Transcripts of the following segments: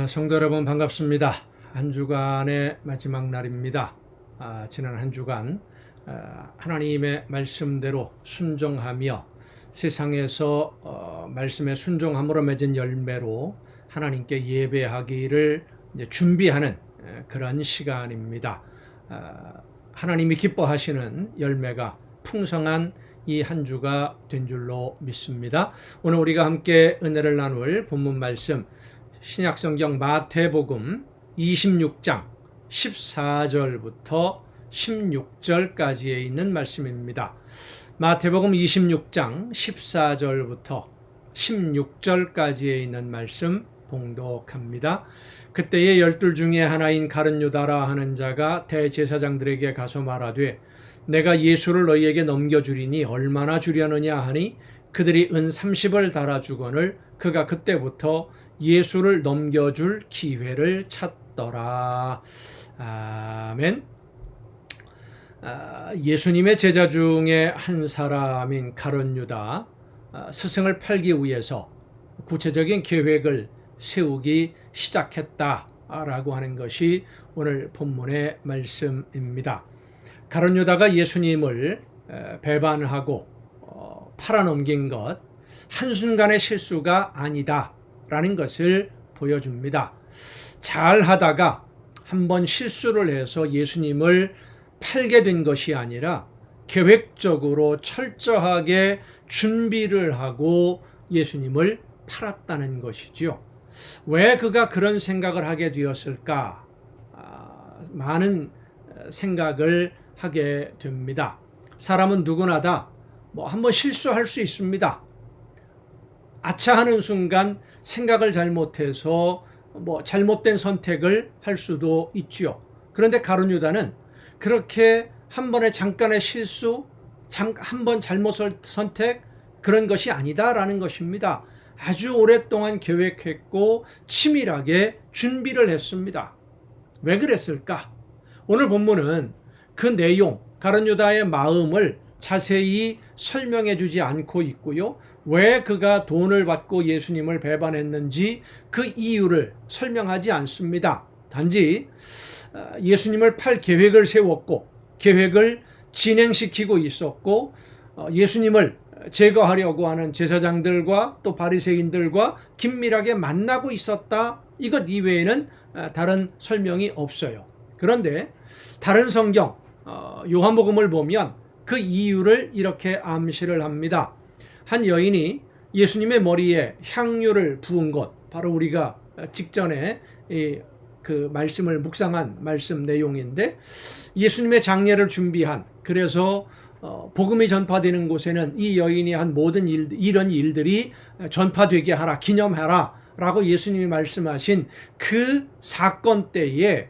성도 여러분 반갑습니다. 한 주간의 마지막 날입니다. 지난 한 주간 하나님의 말씀대로 순종하며 세상에서 말씀에 순종함으로 맺은 열매로 하나님께 예배하기를 준비하는 그런 시간입니다. 하나님이 기뻐하시는 열매가 풍성한 이 한 주가 된 줄로 믿습니다. 오늘 우리가 함께 은혜를 나눌 본문 말씀 신약성경 마태복음 26장 14절부터 16절까지에 있는 말씀입니다. 마태복음 26장 14절부터 16절까지에 있는 말씀 봉독합니다. 그때에 열둘 중에 하나인 가룟 유다라 하는 자가 대제사장들에게 가서 말하되 내가 예수를 너희에게 넘겨주리니 얼마나 주려느냐 하니 그들이 은 30을 달아주거늘 그가 그때부터 예수를 넘겨줄 기회를 찾더라. 아멘. 예수님의 제자 중에 한 사람인 가룟 유다 스승을 팔기 위해서 구체적인 계획을 세우기 시작했다라고 하는 것이 오늘 본문의 말씀입니다. 가룟 유다가 예수님을 배반하고 팔아넘긴 것 한순간의 실수가 아니다라는 것을 보여줍니다. 잘 하다가 한번 실수를 해서 예수님을 팔게 된 것이 아니라 계획적으로 철저하게 준비를 하고 예수님을 팔았다는 것이죠. 왜 그가 그런 생각을 하게 되었을까? 많은 생각을 하게 됩니다. 사람은 누구나 다 한번 실수할 수 있습니다. 아차하는 순간 생각을 잘못해서 잘못된 선택을 할 수도 있지요. 그런데 가룟 유다는 그렇게 한 번의 잠깐의 실수, 한 번 잘못 선택 그런 것이 아니다라는 것입니다. 아주 오랫동안 계획했고 치밀하게 준비를 했습니다. 왜 그랬을까? 오늘 본문은 그 내용, 가룟 유다의 마음을 자세히 설명해 주지 않고 있고요. 왜 그가 돈을 받고 예수님을 배반했는지 그 이유를 설명하지 않습니다. 단지 예수님을 팔 계획을 세웠고 계획을 진행시키고 있었고 예수님을 제거하려고 하는 제사장들과 또 바리새인들과 긴밀하게 만나고 있었다. 이것 이외에는 다른 설명이 없어요. 그런데 다른 성경 요한복음을 보면 그 이유를 이렇게 암시를 합니다. 한 여인이 예수님의 머리에 향유를 부은 것, 바로 우리가 직전에 그 말씀을 묵상한 말씀 내용인데 예수님의 장례를 준비한, 그래서 복음이 전파되는 곳에는 이 여인이 한 모든 이런 일들이 전파되게 하라, 기념하라 라고 예수님이 말씀하신 그 사건 때에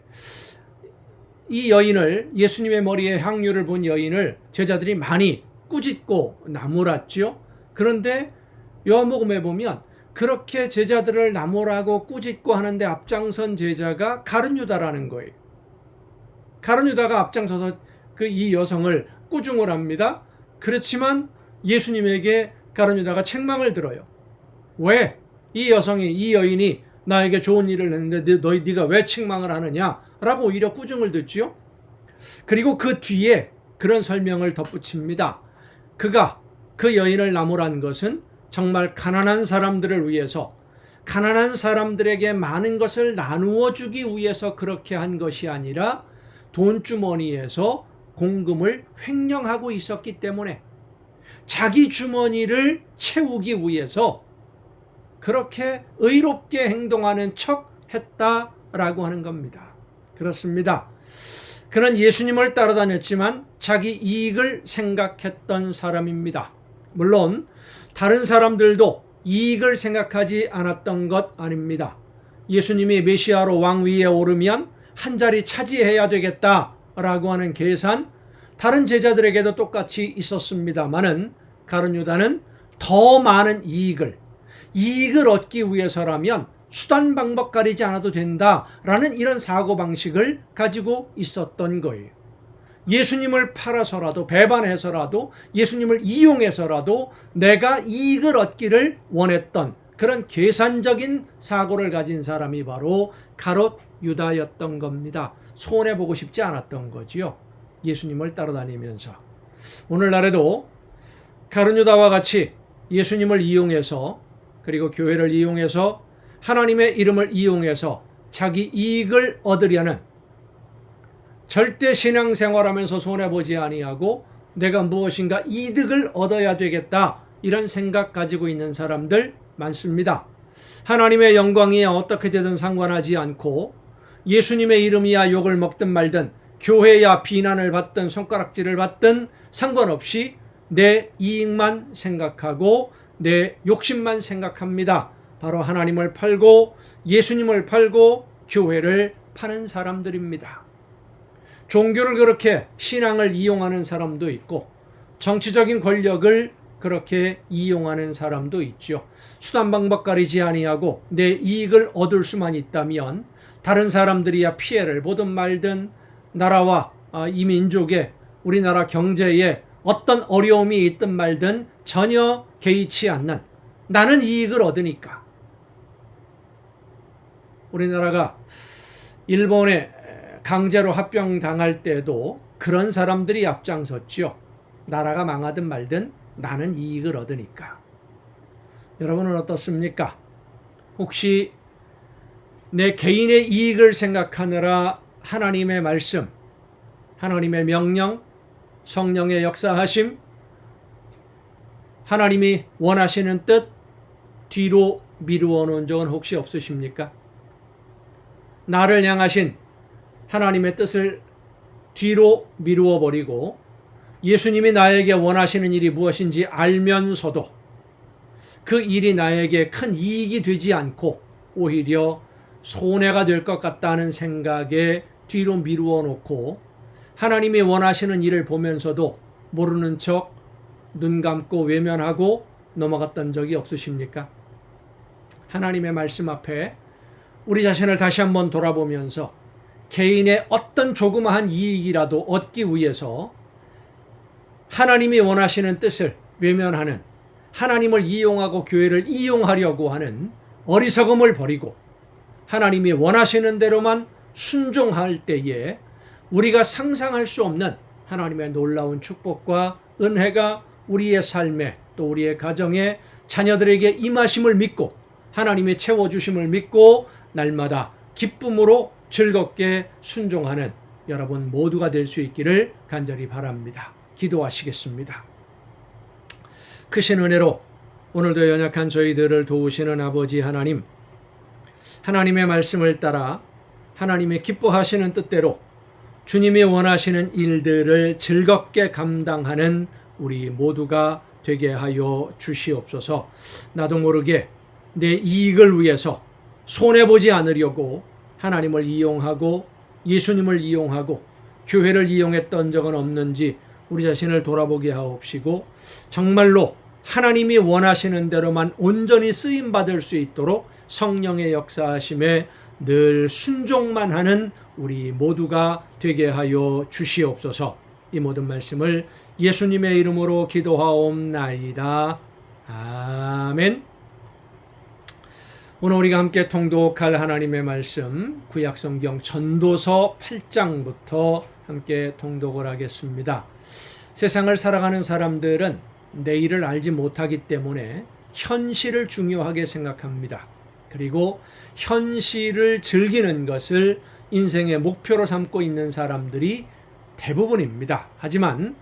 이 여인을, 예수님의 머리에 향유를 본 여인을 제자들이 많이 꾸짖고 나무랐죠. 그런데 요한복음에 보면 그렇게 제자들을 나무라고 꾸짖고 하는데 앞장선 제자가 가룟 유다라는 거예요. 가룟 유다가 앞장서서 이 여성을 꾸중을 합니다. 그렇지만 예수님에게 가룟 유다가 책망을 들어요. 왜? 이 여인이 나에게 좋은 일을 했는데 네가 왜 책망을 하느냐? 라고 오히려 꾸중을 듣지요. 그리고 그 뒤에 그런 설명을 덧붙입니다. 그가 그 여인을 나무란 것은 정말 가난한 사람들을 위해서, 가난한 사람들에게 많은 것을 나누어 주기 위해서 그렇게 한 것이 아니라 돈주머니에서 공금을 횡령하고 있었기 때문에 자기 주머니를 채우기 위해서 그렇게 의롭게 행동하는 척 했다라고 하는 겁니다. 그렇습니다. 그는 예수님을 따라다녔지만 자기 이익을 생각했던 사람입니다. 물론 다른 사람들도 이익을 생각하지 않았던 것 아닙니다. 예수님이 메시아로 왕위에 오르면 한 자리 차지해야 되겠다라고 하는 계산, 다른 제자들에게도 똑같이 있었습니다마는 가룟 유다는 더 많은 이익을 얻기 위해서라면 수단 방법 가리지 않아도 된다라는 이런 사고방식을 가지고 있었던 거예요. 예수님을 팔아서라도, 배반해서라도, 예수님을 이용해서라도 내가 이익을 얻기를 원했던 그런 계산적인 사고를 가진 사람이 바로 가롯 유다였던 겁니다. 손해보고 싶지 않았던 거지요. 예수님을 따라다니면서. 오늘날에도 가롯 유다와 같이 예수님을 이용해서, 그리고 교회를 이용해서, 하나님의 이름을 이용해서 자기 이익을 얻으려는, 절대 신앙생활하면서 손해보지 아니하고 내가 무엇인가 이득을 얻어야 되겠다, 이런 생각 가지고 있는 사람들 많습니다. 하나님의 영광이야 어떻게 되든 상관하지 않고, 예수님의 이름이야 욕을 먹든 말든, 교회야 비난을 받든 손가락질을 받든 상관없이 내 이익만 생각하고 내 욕심만 생각합니다. 바로 하나님을 팔고 예수님을 팔고 교회를 파는 사람들입니다. 종교를 그렇게, 신앙을 이용하는 사람도 있고 정치적인 권력을 그렇게 이용하는 사람도 있죠. 수단 방법 가리지 아니하고 내 이익을 얻을 수만 있다면 다른 사람들이야 피해를 보든 말든, 나라와 이 민족의, 우리나라 경제에 어떤 어려움이 있든 말든 전혀 개의치 않는, 나는 이익을 얻으니까. 우리나라가 일본에 강제로 합병당할 때도 그런 사람들이 앞장섰죠. 나라가 망하든 말든 나는 이익을 얻으니까. 여러분은 어떻습니까? 혹시 내 개인의 이익을 생각하느라 하나님의 말씀, 하나님의 명령, 성령의 역사하심, 하나님이 원하시는 뜻 뒤로 미루어 놓은 적은 혹시 없으십니까? 나를 향하신 하나님의 뜻을 뒤로 미루어 버리고 예수님이 나에게 원하시는 일이 무엇인지 알면서도 그 일이 나에게 큰 이익이 되지 않고 오히려 손해가 될 것 같다는 생각에 뒤로 미루어 놓고, 하나님이 원하시는 일을 보면서도 모르는 척 눈 감고 외면하고 넘어갔던 적이 없으십니까? 하나님의 말씀 앞에 우리 자신을 다시 한번 돌아보면서 개인의 어떤 조그마한 이익이라도 얻기 위해서 하나님이 원하시는 뜻을 외면하는, 하나님을 이용하고 교회를 이용하려고 하는 어리석음을 버리고 하나님이 원하시는 대로만 순종할 때에 우리가 상상할 수 없는 하나님의 놀라운 축복과 은혜가 우리의 삶에, 또 우리의 가정에, 자녀들에게 임하심을 믿고 하나님이 채워주심을 믿고 날마다 기쁨으로 즐겁게 순종하는 여러분 모두가 될 수 있기를 간절히 바랍니다. 기도하시겠습니다. 크신 은혜로 오늘도 연약한 저희들을 도우시는 아버지 하나님, 하나님의 말씀을 따라 하나님의 기뻐하시는 뜻대로 주님이 원하시는 일들을 즐겁게 감당하는 우리 모두가 되게 하여 주시옵소서. 나도 모르게 내 이익을 위해서 손해보지 않으려고 하나님을 이용하고 예수님을 이용하고 교회를 이용했던 적은 없는지 우리 자신을 돌아보게 하옵시고, 정말로 하나님이 원하시는 대로만 온전히 쓰임받을 수 있도록 성령의 역사하심에 늘 순종만 하는 우리 모두가 되게 하여 주시옵소서. 이 모든 말씀을 예수님의 이름으로 기도하옵나이다. 아멘. 오늘 우리가 함께 통독할 하나님의 말씀, 구약성경 전도서 8장부터 함께 통독을 하겠습니다. 세상을 살아가는 사람들은 내일을 알지 못하기 때문에 현실을 중요하게 생각합니다. 그리고 현실을 즐기는 것을 인생의 목표로 삼고 있는 사람들이 대부분입니다. 하지만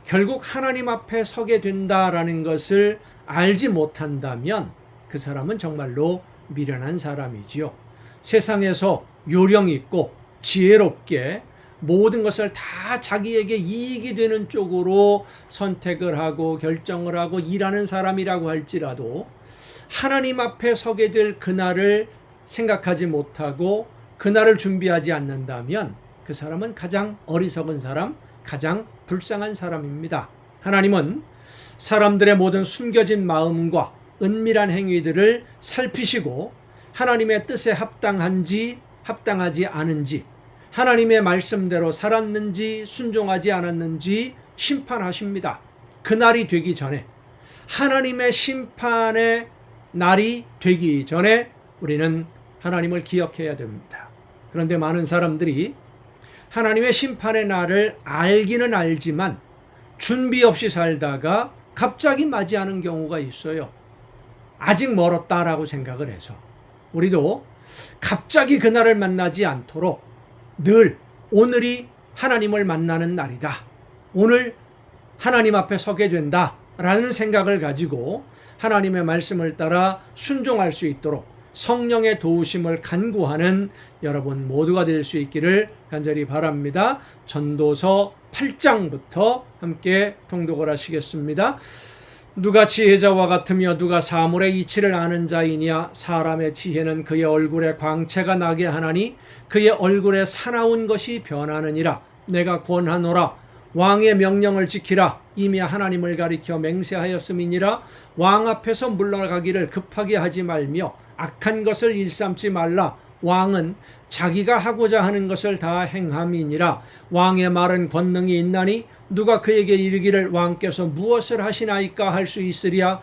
결국 하나님 앞에 서게 된다라는 것을 알지 못한다면 그 사람은 정말로 미련한 사람이지요. 세상에서 요령 있고 지혜롭게 모든 것을 다 자기에게 이익이 되는 쪽으로 선택을 하고 결정을 하고 일하는 사람이라고 할지라도 하나님 앞에 서게 될 그날을 생각하지 못하고 그날을 준비하지 않는다면 그 사람은 가장 어리석은 사람, 가장 불쌍한 사람입니다. 하나님은 사람들의 모든 숨겨진 마음과 은밀한 행위들을 살피시고 하나님의 뜻에 합당한지 합당하지 않은지, 하나님의 말씀대로 살았는지 순종하지 않았는지 심판하십니다. 그날이 되기 전에 하나님의 심판에 날이 되기 전에 우리는 하나님을 기억해야 됩니다. 그런데 많은 사람들이 하나님의 심판의 날을 알기는 알지만 준비 없이 살다가 갑자기 맞이하는 경우가 있어요. 아직 멀었다라고 생각을 해서. 우리도 갑자기 그날을 만나지 않도록 늘 오늘이 하나님을 만나는 날이다. 오늘 하나님 앞에 서게 된다. 라는 생각을 가지고 하나님의 말씀을 따라 순종할 수 있도록 성령의 도우심을 간구하는 여러분 모두가 될 수 있기를 간절히 바랍니다. 전도서 8장부터 함께 통독을 하시겠습니다. 누가 지혜자와 같으며 누가 사물의 이치를 아는 자이냐. 사람의 지혜는 그의 얼굴에 광채가 나게 하나니 그의 얼굴에 사나운 것이 변하느니라. 내가 권하노라. 왕의 명령을 지키라. 이미 하나님을 가리켜 맹세하였음이니라. 왕 앞에서 물러가기를 급하게 하지 말며 악한 것을 일삼지 말라. 왕은 자기가 하고자 하는 것을 다 행함이니라. 왕의 말은 권능이 있나니 누가 그에게 이르기를 왕께서 무엇을 하시나이까 할 수 있으랴.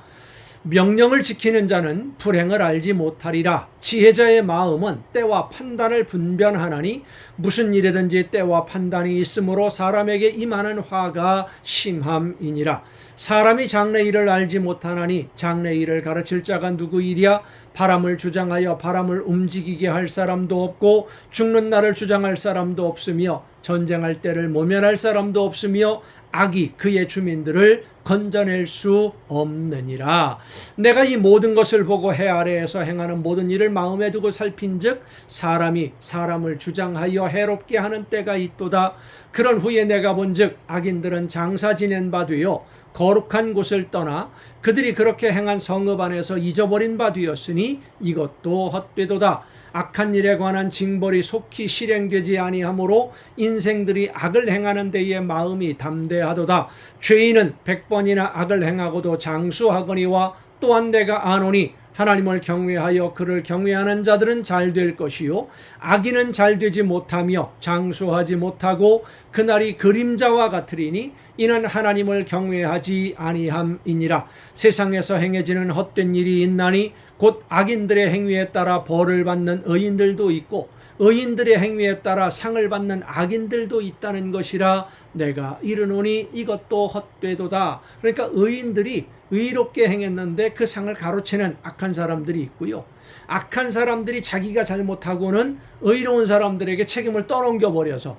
명령을 지키는 자는 불행을 알지 못하리라. 지혜자의 마음은 때와 판단을 분별하나니 무슨 일이든지 때와 판단이 있으므로 사람에게 임하는 화가 심함이니라. 사람이 장래 일을 알지 못하나니 장래 일을 가르칠 자가 누구이랴. 바람을 주장하여 바람을 움직이게 할 사람도 없고 죽는 날을 주장할 사람도 없으며 전쟁할 때를 모면할 사람도 없으며 악이 그의 주민들을 건져낼 수 없느니라. 내가 이 모든 것을 보고 해 아래에서 행하는 모든 일을 마음에 두고 살핀즉 사람이 사람을 주장하여 해롭게 하는 때가 있도다. 그런 후에 내가 본즉 악인들은 장사 지낸 바 되어 거룩한 곳을 떠나 그들이 그렇게 행한 성읍 안에서 잊어버린 바 되었으니 이것도 헛되도다. 악한 일에 관한 징벌이 속히 실행되지 아니하므로 인생들이 악을 행하는 데에 마음이 담대하도다. 죄인은 100번이나 악을 행하고도 장수하거니와 또한 내가 아노니 하나님을 경외하여 그를 경외하는 자들은 잘 될 것이요 악인은 잘 되지 못하며 장수하지 못하고 그날이 그림자와 같으리니 이는 하나님을 경외하지 아니함이니라. 세상에서 행해지는 헛된 일이 있나니 곧 악인들의 행위에 따라 벌을 받는 의인들도 있고 의인들의 행위에 따라 상을 받는 악인들도 있다는 것이라. 내가 이르노니 이것도 헛되도다. 그러니까 의인들이 의롭게 행했는데 그 상을 가로채는 악한 사람들이 있고요. 악한 사람들이 자기가 잘못하고는 의로운 사람들에게 책임을 떠넘겨 버려서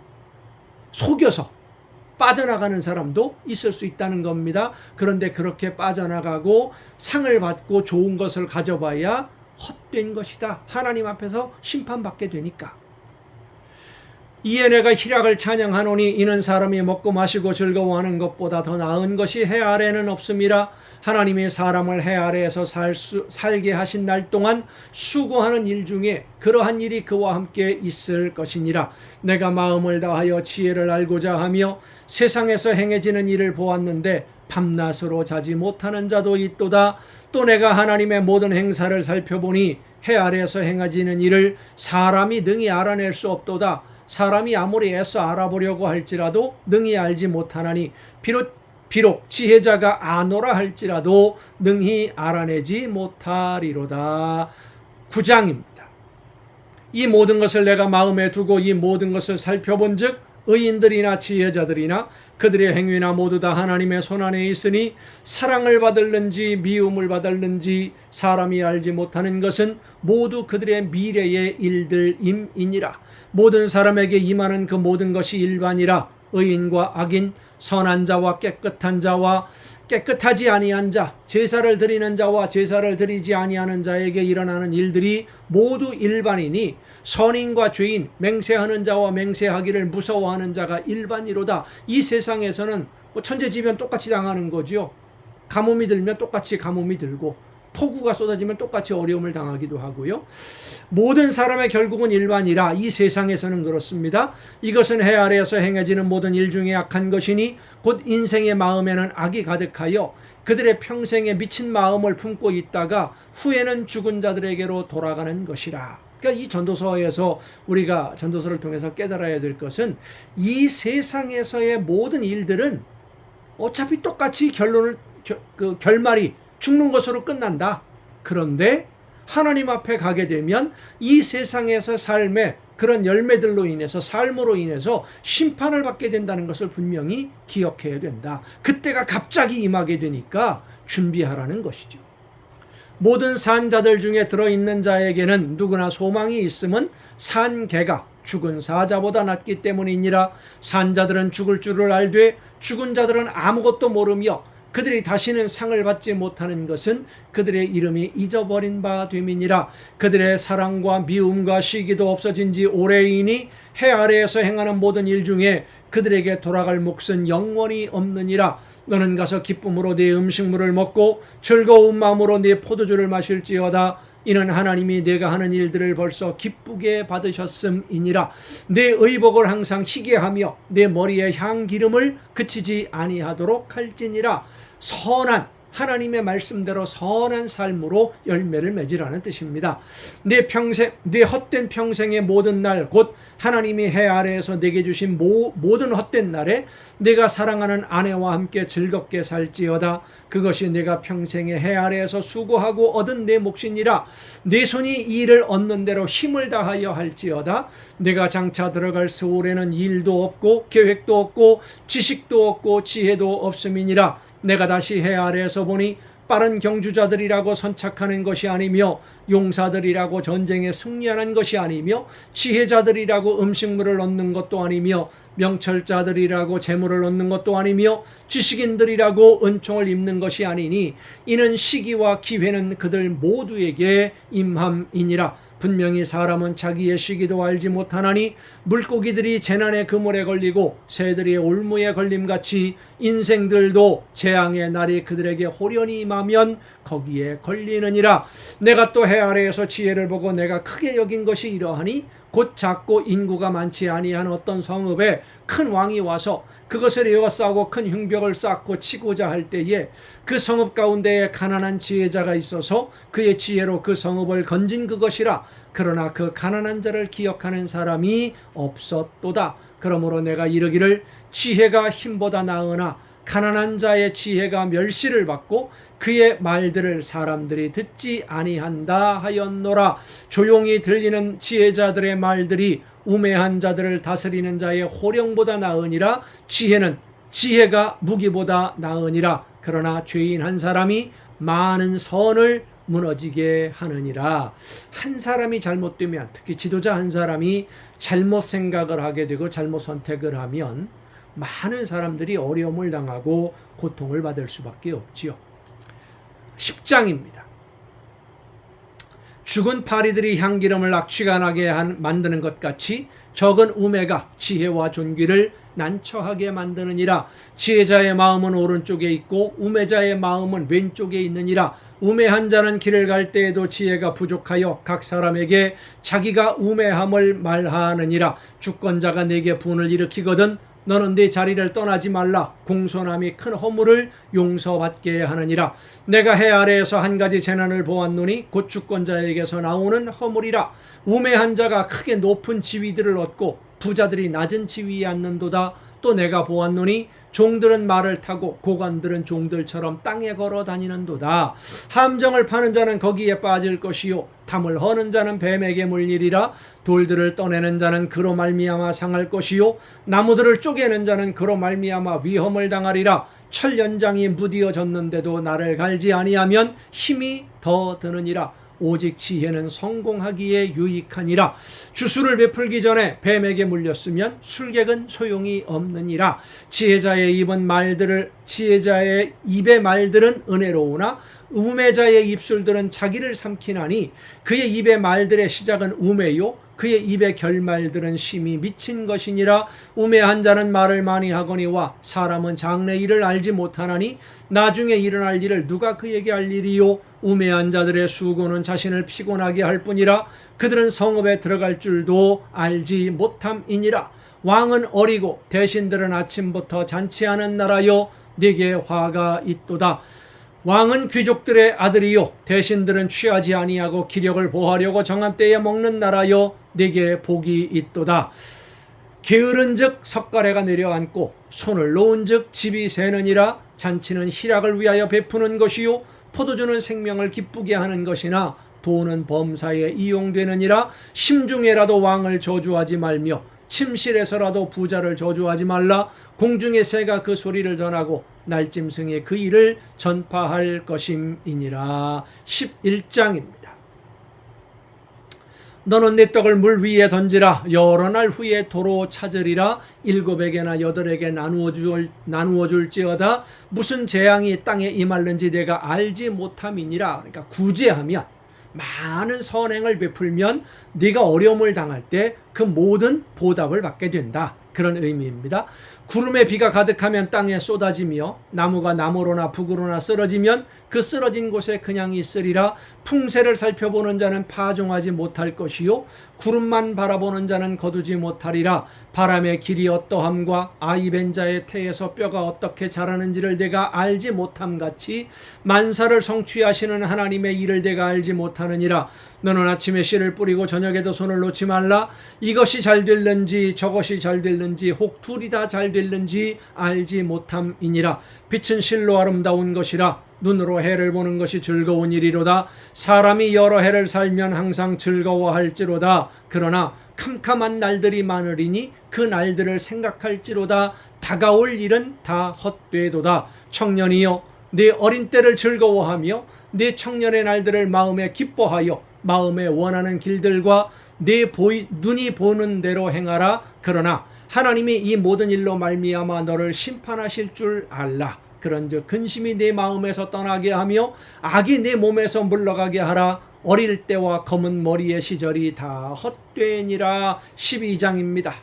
속여서 빠져나가는 사람도 있을 수 있다는 겁니다. 그런데 그렇게 빠져나가고 상을 받고 좋은 것을 가져봐야 헛된 것이다. 하나님 앞에서 심판받게 되니까. 이에 내가 희락을 찬양하노니 이는 사람이 먹고 마시고 즐거워하는 것보다 더 나은 것이 해 아래는 없음이라. 하나님이 사람을 해 아래에서 살게 하신 날 동안 수고하는 일 중에 그러한 일이 그와 함께 있을 것이니라. 내가 마음을 다하여 지혜를 알고자 하며 세상에서 행해지는 일을 보았는데 밤낮으로 자지 못하는 자도 있도다. 또 내가 하나님의 모든 행사를 살펴보니 해 아래에서 행해지는 일을 사람이 능히 알아낼 수 없도다. 사람이 아무리 애써 알아보려고 할지라도 능히 알지 못하나니 비록 지혜자가 아노라 할지라도 능히 알아내지 못하리로다. 9장입니다. 이 모든 것을 내가 마음에 두고 이 모든 것을 살펴본즉 의인들이나 지혜자들이나 그들의 행위나 모두 다 하나님의 손안에 있으니 사랑을 받을는지 미움을 받을는지 사람이 알지 못하는 것은 모두 그들의 미래의 일들임이니라. 모든 사람에게 임하는 그 모든 것이 일반이라. 의인과 악인, 선한 자와 깨끗한 자와 깨끗하지 아니한 자, 제사를 드리는 자와 제사를 드리지 아니하는 자에게 일어나는 일들이 모두 일반이니 선인과 죄인, 맹세하는 자와 맹세하기를 무서워하는 자가 일반이로다. 이 세상에서는 천재지변 똑같이 당하는 거죠. 가뭄이 들면 똑같이 가뭄이 들고 폭우가 쏟아지면 똑같이 어려움을 당하기도 하고요. 모든 사람의 결국은 일반이라. 이 세상에서는 그렇습니다. 이것은 해 아래에서 행해지는 모든 일 중에 악한 것이니 곧 인생의 마음에는 악이 가득하여 그들의 평생에 미친 마음을 품고 있다가 후에는 죽은 자들에게로 돌아가는 것이라. 그러니까 이 전도서에서 우리가 전도서를 통해서 깨달아야 될 것은 이 세상에서의 모든 일들은 어차피 똑같이 결말이 죽는 것으로 끝난다. 그런데 하나님 앞에 가게 되면 이 세상에서 삶의 그런 열매들로 인해서, 삶으로 인해서 심판을 받게 된다는 것을 분명히 기억해야 된다. 그때가 갑자기 임하게 되니까 준비하라는 것이죠. 모든 산 자들 중에 들어있는 자에게는 누구나 소망이 있음은 산 개가 죽은 사자보다 낫기 때문이니라. 산 자들은 죽을 줄을 알되 죽은 자들은 아무것도 모르며 그들이 다시는 상을 받지 못하는 것은 그들의 이름이 잊어버린 바 됨이니라. 그들의 사랑과 미움과 시기도 없어진 지 오래이니 해 아래에서 행하는 모든 일 중에 그들에게 돌아갈 몫은 영원히 없느니라. 너는 가서 기쁨으로 네 음식물을 먹고 즐거운 마음으로 네 포도주를 마실지어다. 이는 하나님이 내가 하는 일들을 벌써 기쁘게 받으셨음이니라. 내 의복을 항상 희게 하며 내 머리에 향기름을 그치지 아니하도록 할지니라. 선한, 하나님의 말씀대로 선한 삶으로 열매를 맺으라는 뜻입니다. 내 헛된 평생의 모든 날, 곧 하나님이 해 아래에서 내게 주신 모든 헛된 날에 내가 사랑하는 아내와 함께 즐겁게 살지어다. 그것이 내가 평생의 해 아래에서 수고하고 얻은 내 몫이니라. 내 손이 이 일을 얻는 대로 힘을 다하여 할지어다. 내가 장차 들어갈 세월에는 일도 없고 계획도 없고 지식도 없고 지혜도 없음이니라. 내가 다시 해 아래에서 보니 빠른 경주자들이라고 선착하는 것이 아니며 용사들이라고 전쟁에 승리하는 것이 아니며 지혜자들이라고 음식물을 얻는 것도 아니며 명철자들이라고 재물을 얻는 것도 아니며 지식인들이라고 은총을 입는 것이 아니니 이는 시기와 기회는 그들 모두에게 임함이니라. 분명히 사람은 자기의 시기도 알지 못하나니 물고기들이 재난의 그물에 걸리고 새들이 올무에 걸림같이 인생들도 재앙의 날이 그들에게 호련히 임하면 거기에 걸리느니라. 내가 또 해 아래에서 지혜를 보고 내가 크게 여긴 것이 이러하니 곧 작고 인구가 많지 아니한 어떤 성읍에 큰 왕이 와서 그것을 에워싸고 큰 흉벽을 쌓고 치고자 할 때에 그 성읍 가운데에 가난한 지혜자가 있어서 그의 지혜로 그 성읍을 건진 그것이라. 그러나 그 가난한 자를 기억하는 사람이 없었도다. 그러므로 내가 이르기를 지혜가 힘보다 나으나 가난한 자의 지혜가 멸시를 받고 그의 말들을 사람들이 듣지 아니한다 하였노라. 조용히 들리는 지혜자들의 말들이 우매한 자들을 다스리는 자의 호령보다 나으니라. 지혜가 무기보다 나으니라. 그러나 죄인 한 사람이 많은 선을 무너지게 하느니라. 한 사람이 잘못되면, 특히 지도자 한 사람이 잘못 생각을 하게 되고 잘못 선택을 하면 많은 사람들이 어려움을 당하고 고통을 받을 수밖에 없지요. 10장입니다. 죽은 파리들이 향기름을 악취가 나게 만드는 것 같이 적은 우매가 지혜와 존귀를 난처하게 만드느니라. 지혜자의 마음은 오른쪽에 있고 우매자의 마음은 왼쪽에 있느니라. 우매한 자는 길을 갈 때에도 지혜가 부족하여 각 사람에게 자기가 우매함을 말하느니라. 주권자가 내게 분을 일으키거든 너는 네 자리를 떠나지 말라. 공손함이 큰 허물을 용서받게 하느니라. 내가 해 아래에서 한 가지 재난을 보았노니 곧 주권자에게서 나오는 허물이라. 우매한 자가 크게 높은 지위들을 얻고 부자들이 낮은 지위에 앉는도다. 또 내가 보았노니 종들은 말을 타고 고관들은 종들처럼 땅에 걸어 다니는도다. 함정을 파는 자는 거기에 빠질 것이요 담을 허는 자는 뱀에게 물리리라. 돌들을 떠내는 자는 그로 말미암아 상할 것이요 나무들을 쪼개는 자는 그로 말미암아 위험을 당하리라. 철 연장이 무디어졌는데도 나를 갈지 아니하면 힘이 더 드느니라. 오직 지혜는 성공하기에 유익하니라. 주술을 베풀기 전에 뱀에게 물렸으면 술객은 소용이 없느니라. 지혜자의 입의 말들은 은혜로우나 우매자의 입술들은 자기를 삼키나니 그의 입의 말들의 시작은 우매요 그의 입의 결말들은 심히 미친 것이니라. 우매한 자는 말을 많이 하거니와 사람은 장래 일을 알지 못하나니 나중에 일어날 일을 누가 그에게 알리리요. 우매한 자들의 수고는 자신을 피곤하게 할 뿐이라. 그들은 성읍에 들어갈 줄도 알지 못함이니라. 왕은 어리고 대신들은 아침부터 잔치하는 나라여 네게 화가 있도다. 왕은 귀족들의 아들이요 대신들은 취하지 아니하고 기력을 보하려고 정한 때에 먹는 나라여 네게 복이 있도다. 게으른즉 석가래가 내려앉고 손을 놓은즉 집이 새느니라. 잔치는 희락을 위하여 베푸는 것이요 포도주는 생명을 기쁘게 하는 것이나 돈은 범사에 이용되느니라. 심중에라도 왕을 저주하지 말며 침실에서라도 부자를 저주하지 말라. 공중의 새가 그 소리를 전하고 날짐승이 그 일을 전파할 것임이니라. 11장입니다. 너는 내 떡을 물 위에 던지라. 여러 날 후에 도로 찾으리라. 7에게나 8에게 나누어 줄지어다. 무슨 재앙이 땅에 임할는지 내가 알지 못함이니라. 그러니까 구제하면, 많은 선행을 베풀면 네가 어려움을 당할 때 그 모든 보답을 받게 된다. 그런 의미입니다. 구름에 비가 가득하면 땅에 쏟아지며 나무가 나무로나 북으로나 쓰러지면 그 쓰러진 곳에 그냥 있으리라. 풍세를 살펴보는 자는 파종하지 못할 것이요 구름만 바라보는 자는 거두지 못하리라. 바람의 길이 어떠함과 아이벤 자의 태에서 뼈가 어떻게 자라는지를 내가 알지 못함같이 만사를 성취하시는 하나님의 일을 내가 알지 못하느니라. 너는 아침에 씨를 뿌리고 저녁에도 손을 놓지 말라. 이것이 잘 될는지 저것이 잘 될는지 혹 둘이 다 잘 될는지 알지 못함이니라. 빛은 실로 아름다운 것이라. 눈으로 해를 보는 것이 즐거운 일이로다. 사람이 여러 해를 살면 항상 즐거워할지로다. 그러나 캄캄한 날들이 많으리니 그 날들을 생각할지로다. 다가올 일은 다 헛되도다. 청년이여, 네 어린 때를 즐거워하며 네 청년의 날들을 마음에 기뻐하여 마음에 원하는 길들과 네 눈이 보는 대로 행하라. 그러나 하나님이 이 모든 일로 말미암아 너를 심판하실 줄 알라. 그런즉 근심이 네 마음에서 떠나게 하며 악이 네 몸에서 물러가게 하라. 어릴 때와 검은 머리의 시절이 다 헛되니라. 12장입니다.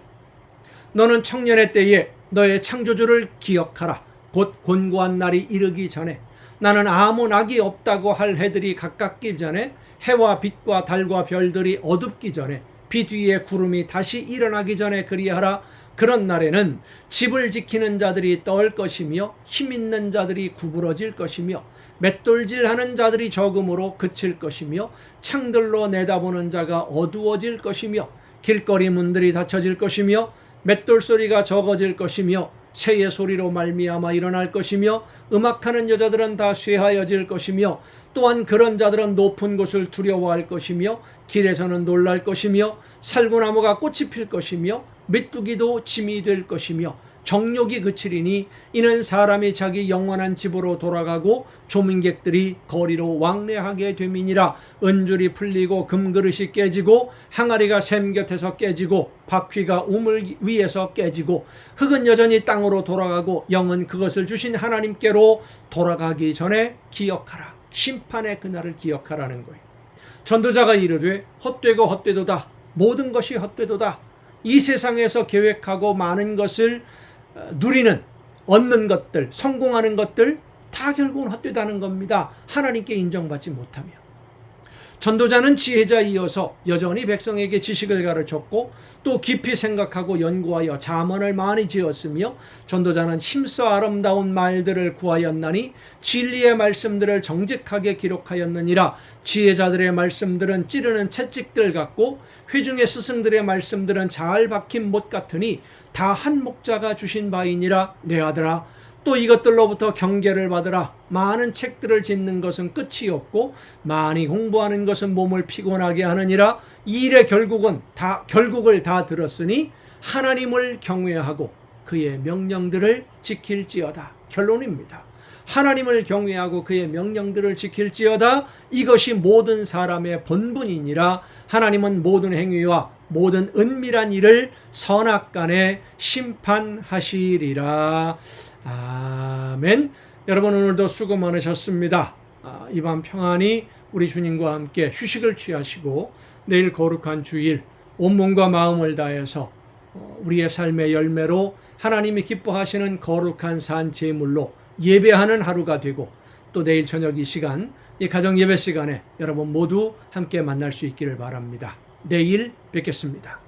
너는 청년의 때에 너의 창조주를 기억하라. 곧 곤고한 날이 이르기 전에, 나는 아무 낙이 없다고 할 해들이 가깝기 전에, 해와 빛과 달과 별들이 어둡기 전에, 비 뒤에 구름이 다시 일어나기 전에 그리하라. 그런 날에는 집을 지키는 자들이 떨 것이며 힘있는 자들이 구부러질 것이며 맷돌질하는 자들이 적음으로 그칠 것이며 창들로 내다보는 자가 어두워질 것이며 길거리 문들이 닫혀질 것이며 맷돌 소리가 적어질 것이며 새의 소리로 말미암아 일어날 것이며 음악하는 여자들은 다 쇠하여질 것이며 또한 그런 자들은 높은 곳을 두려워할 것이며 길에서는 놀랄 것이며 살구나무가 꽃이 필 것이며 메뚜기도 짐이 될 것이며 정욕이 그치리니 이는 사람이 자기 영원한 집으로 돌아가고 조민객들이 거리로 왕래하게 됨이니라. 은줄이 풀리고 금그릇이 깨지고 항아리가 샘 곁에서 깨지고 바퀴가 우물 위에서 깨지고 흙은 여전히 땅으로 돌아가고 영은 그것을 주신 하나님께로 돌아가기 전에 기억하라. 심판의 그날을 기억하라는 거예요. 전도자가 이르되 헛되고 헛되도다. 모든 것이 헛되도다. 이 세상에서 계획하고 많은 것을 누리는, 얻는 것들, 성공하는 것들 다 결국은 헛되다는 겁니다. 하나님께 인정받지 못하면. 전도자는 지혜자이어서 여전히 백성에게 지식을 가르쳤고 또 깊이 생각하고 연구하여 잠언을 많이 지었으며, 전도자는 힘써 아름다운 말들을 구하였나니 진리의 말씀들을 정직하게 기록하였느니라. 지혜자들의 말씀들은 찌르는 채찍들 같고 회중의 스승들의 말씀들은 잘 박힌 못 같으니 다 한 목자가 주신 바이니라. 내 아들아, 또 이것들로부터 경계를 받으라. 많은 책들을 짓는 것은 끝이 없고 많이 공부하는 것은 몸을 피곤하게 하느니라. 이 일의 결국을 다 들었으니 하나님을 경외하고 그의 명령들을 지킬지어다. 결론입니다. 하나님을 경외하고 그의 명령들을 지킬지어다. 이것이 모든 사람의 본분이니라. 하나님은 모든 행위와 모든 은밀한 일을 선악간에 심판하시리라. 아멘. 여러분, 오늘도 수고 많으셨습니다. 이 밤 평안히 우리 주님과 함께 휴식을 취하시고 내일 거룩한 주일 온몸과 마음을 다해서 우리의 삶의 열매로 하나님이 기뻐하시는 거룩한 산 제물로 예배하는 하루가 되고, 또 내일 저녁 이 시간, 이 가정 예배 시간에 여러분 모두 함께 만날 수 있기를 바랍니다. 내일 뵙겠습니다.